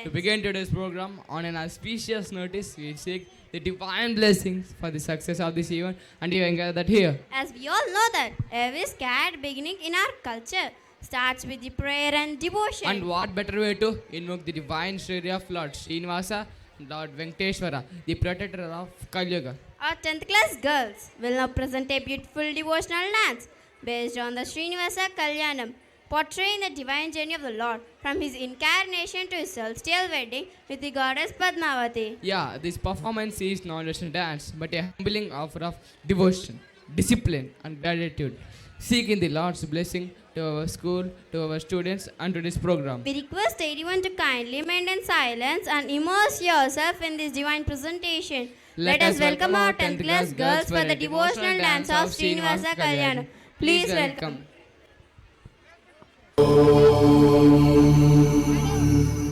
To begin today's program, on an auspicious notice, we seek the divine blessings for the success of this event, and you can that here. As we all know that every scared beginning in our culture starts with the prayer and devotion. And what better way to invoke the divine story of Lord Srinivasa, Lord Venkateshwara, the protector of Kalyuga. Our 10th class girls will now present a beautiful devotional dance based on the Srinivasa Kalyanam, portraying the divine journey of the Lord from his incarnation to his celestial wedding with the goddess Padmavati. Yeah, this performance is not just a dance, but a humbling offer of devotion, discipline, and gratitude, seeking the Lord's blessing to our school, to our students, and to this program. We request everyone to kindly maintain silence and immerse yourself in this divine presentation. Let us welcome our 10th class girls for the devotional dance of Srinivasa Kalyanam. Please welcome.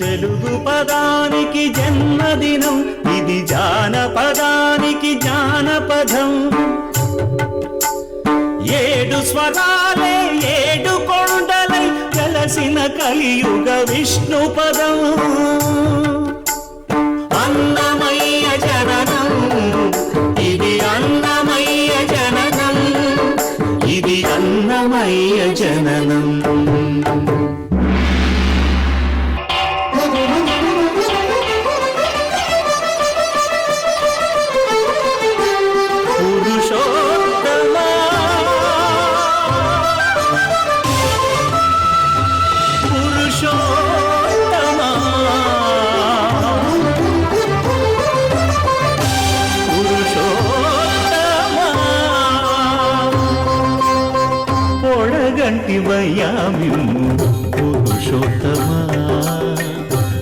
Telugu పదానికి జన్మదినం ఇది జానపదానికి జానపదం ఏడు స్వరాలే ఏడు కొండలై వెలసిన కలియుగ విష్ణు పదం అన్నమయ్య జననం ఇది అన్నమయ్య జననం ఇది అన్నమయ్య జననం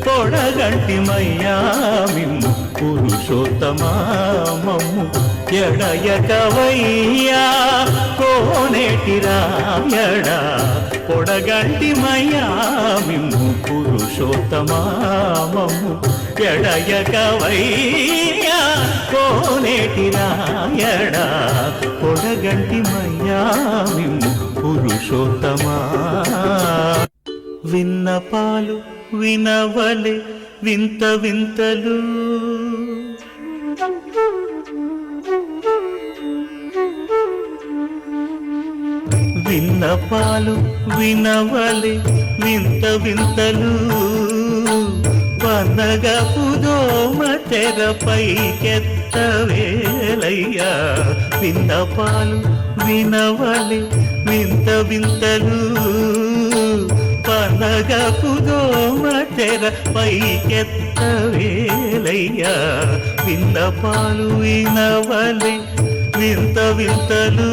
పొడగంటి మయ్యామిమ్ము పురుషోత్తమా మమ్ము ఎడయకవయ్యా కోనేటి రాయడా పొడగంటి మయ్యామిమ్ము పురుషోత్తమా మమ్ము ఎడయకవయ్యా కోనేటి రాయడా పొడగంటి మయ్యామిమ్ము పురుషోత్తమా విన్నపాలు వినవలే వింత వింతలు విన్నపాలు వినవలే వింత వింతలు వనగపు దోమ తెరపైకెత్తవేలయ్యా విన్నపాలు వినవలే వింత వింతలు పనగపు దోమ తెర పైకెత్తవేలయ్యా విన్నపాలు వినవలే వింత వింతలు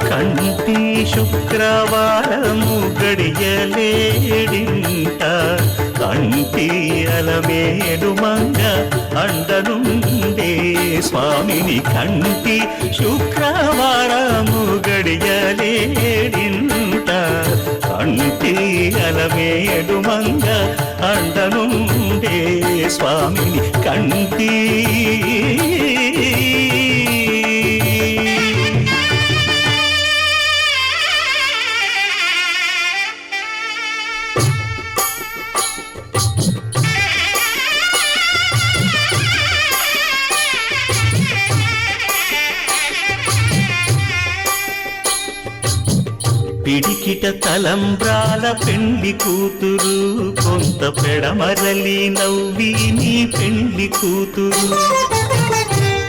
కంటి శుక్రవారము గడియలేడింట కంటి అలమేడు మంగ అండనుండే స్వామిని కంటి శుక్రవారము గడియలేడింట కంటి అలమేడు మంగ అండనుండే స్వామిని కంటి పిడికిట తలంబ్రాల పెండ్లి కూతురు కొంత పెడమరలి నవ్వి నీ పెండ్లి కూతురు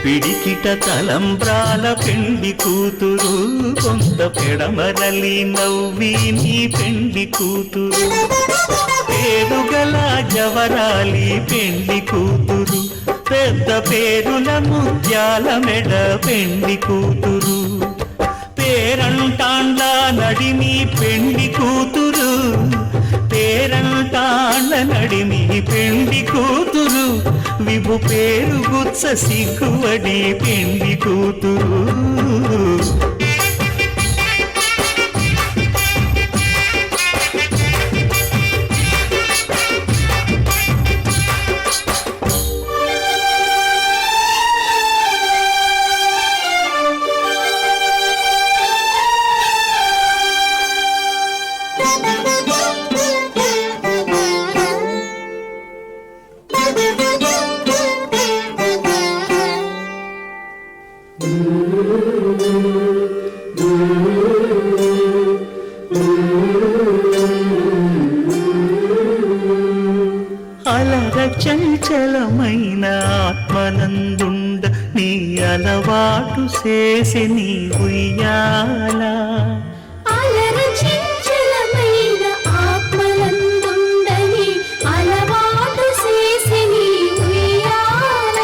పిడికిట తలంబ్రాల పెండ్లి కూతురు కొంత పెడమరలి నవ్వి నీ పెండ్లి కూతురు పేరుగల జవరాలి పెండ్లి కూతురు పెద్ద పేరుల ముత్యాల మెడ పెండ్లి కూతురు పేరంటాండ్ల నడిమి పెండి కూతురు పేరంటాండ్ల నడిమి పెండి కూతురు విభు పేరు గుత్స సిగ్గువడి పెండి కూతురు అలర చంచలమైన ఆత్మనందుండ నీ అలవాటు చేసి నీ ఉయ్యాల అలర చంచలమైన ఆత్మనందుండని అలవాటు చేసి నీ ఉయ్యాల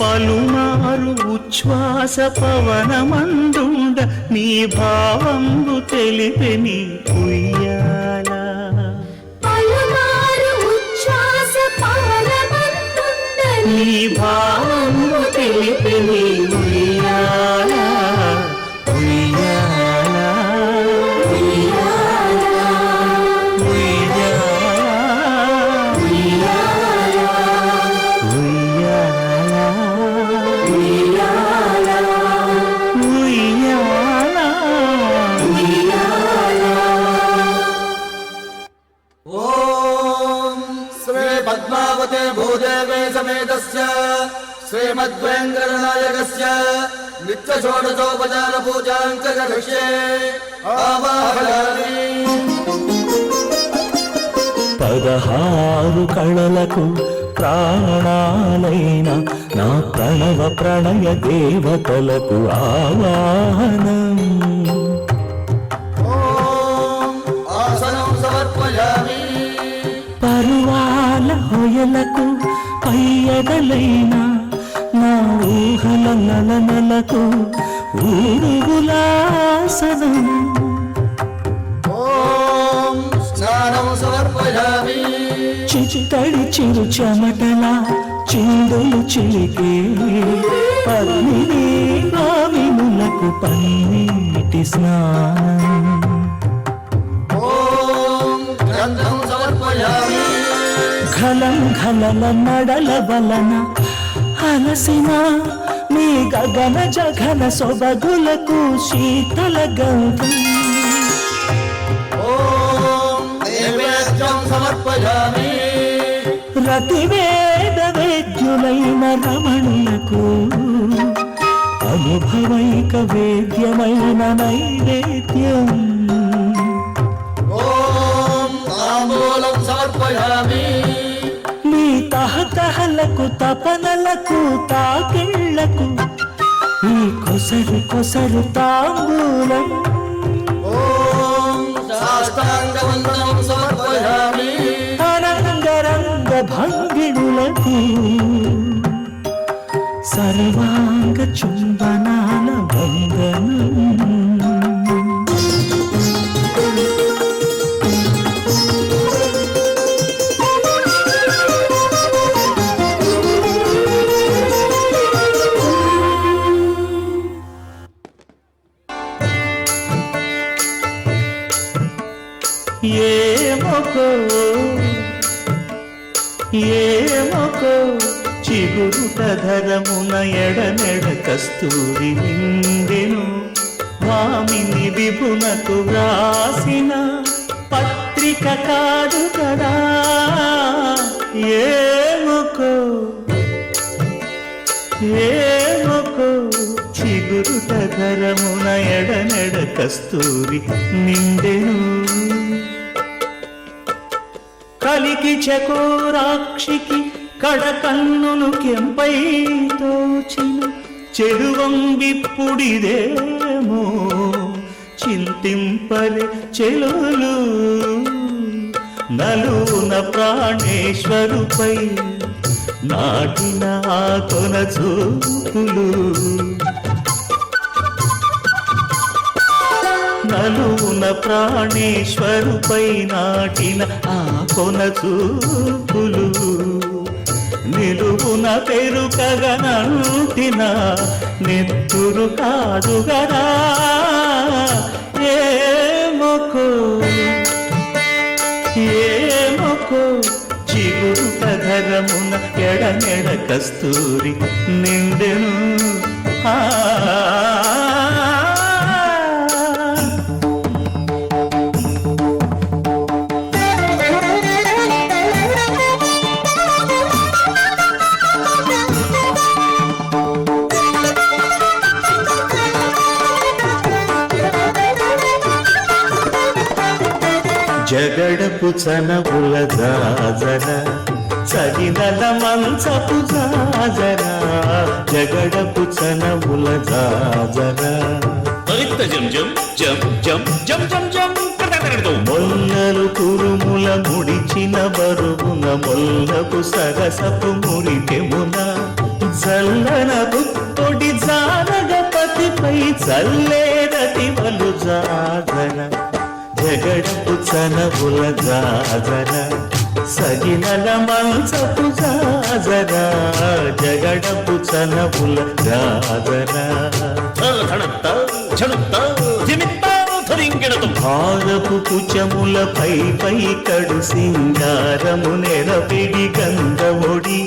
పలుమారు ఉచ్ఛ్వాస పవనమందుండ నీ భావంబు తెలిపి నీ ఉయ్యాల నీ భావము తెలిపి నీ ఉయ్యాల ఉయ్యాల ఉయ్యాల ఉయ్యాల ఉయ్యాల ఉయ్యాల ఉయ్యాల ఓం శ్రీ పద్మావతే భూదేవే సమేతస్య శ్రీమద్వేంకటనాయకస్య నిత్య షోడశోపచార పూజాం కరిష్యే ఆవాహయామి 16 కళలకు ప్రాణాలైన నా ప్రణవ ప్రణయ దేవతలకు ఆవాహనం ఓం ఆసనం సమర్పయామి పరువాల హొయలకు పయ్యదలైన నా ఊహల నలనలకు ఊరుగులాసనం ఓం స్నానం సమర్పయామి చిత్తడి చిరు చెమటల చిందులు చిలికే పల్లిని భావినులకు పన్నీటి స్నానం ఓం గంధం సమర్పయామి ఘలం ఘలల నడల వలన అలసిన మీ గగన జఘన సొబగులకు శీతల గంధం ఓం నైవేద్యం సమర్పయామి రతివేద వేద్యులైన రమణులకు అనుభవైక వేద్యమైన నైవేద్యం ఓం తాంబూలం సమర్పయామి మీ తహతహలకు తపనలకు తాకిళ్లకు ఈ కొసరు కొసరు తాంబూలం ఓం సాష్టాంగవందనం సమర్పయామి అనంగరంగ భంగిడులకు సర్వాంగ చుంబనాల వందనం ఏమొకో చిగురుట ధరమున ఎడనెడ కస్తూరి నిండెను వామిని విభునకు వ్రాసిన పత్రిక కాదు కదా ఏమొకో చిగురుట ధరమున ఎడనెడ కస్తూరి నిండెను కలికి చకోరాక్షికి కడకన్నును కెంపై తోచిన చెడువంబిప్పుడిదేమో చింతింపలే చెలులు నలున ప్రాణేశ్వరుపై నాటిన ఆ కొన చూపులు నలున ప్రాణేశ్వరుపై నాటిన ఆ కొన చూపులు నిలువున పెరుకగనంటిన నెత్తురు కాదుగరా ఏమొకో చిగురుట ధరమున ఎడమెడ కస్తూరి నిండెను జగడపు చనవుల జాజర సగినల మంచపు జాజరా జగడపు చనముల జాజరా జం జం జం జం జం జం జం కడగడగడదు. మొల్లలు తురుముల ముడిచిన బరువున మొల్లపు సరసపు మురికెమున జల్లన బుత్తొడి జానగపతిపై చల్లేరటి వలు జాజర జగడపు చనవుల జాజర సగినల మంచపు జాజర జగడపు చనవుల జాజర ధనత్త ఝణుత్త ధిమిత్త ధరింగిడదు. భారపు కుచములపై పై కడు సింగారము నెరపిడి గంధముడి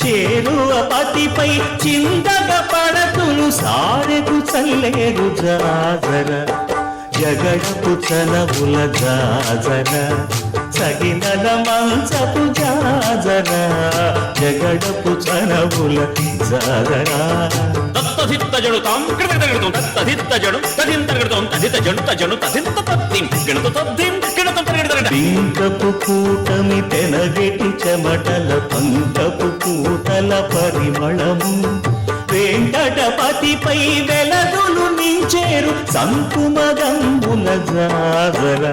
చేరువ పతిపై చిందగ పడతులు సారెకు చల్లేరు జాజర జగడపు చనవుల జాజర సగినల మంచపు జాజర జగడపు చనవుల జాజర తత్తధిత్త జడుతాం కడగడగడదు. తత్తధిత్త జడు తదింతగడదు. తదిత జడు తజడు తదింత తద్దిం గణత తద్దిం గణత తగడగడ. పింకపు కూటమి తెనగెటి చెమటల పంకపు కూటల పరిమళము వెంకటపతిపై వెలదులు నించేరు సంకుమదంబుల జాజర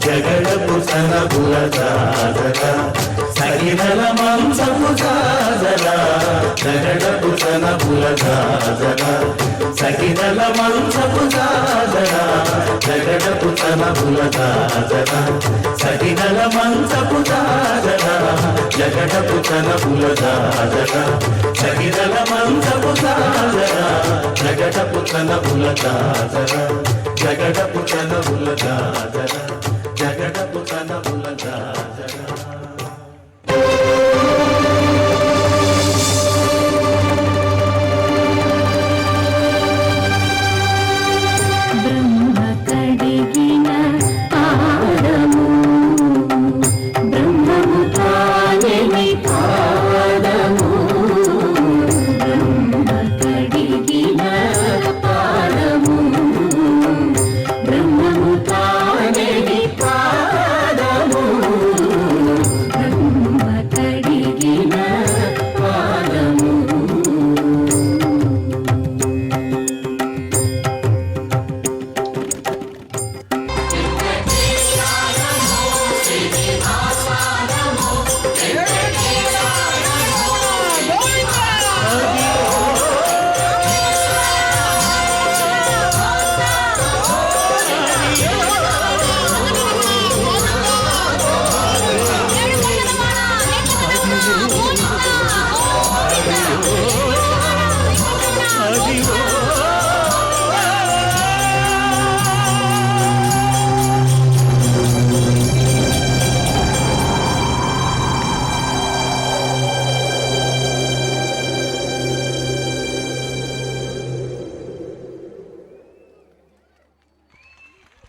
జగడపు సనబుల జాజర సగినల మంచపు జాజర జగడపు సనబుల జాజర సగినల మంచపు జాజర జగడపు సనబుల జాజర సగినల మంచపు జాజర జగడపు సనబుల జాజర సగినల మంచపు జాజర జగడపు సనబుల జాజర జగడపు సనబుల జాజర జగడపు సనబుల జాజర. బ్రహ్మ కడిగిన పాదము బ్రహ్మము తానెని పాదము బ్రహ్మ కడిగిన పాదము బ్రహ్మము తానెని పాదము బ్రహ్మ కడిగిన పాదము.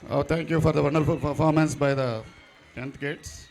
Oh, thank you for the wonderful performance by the 10th kids.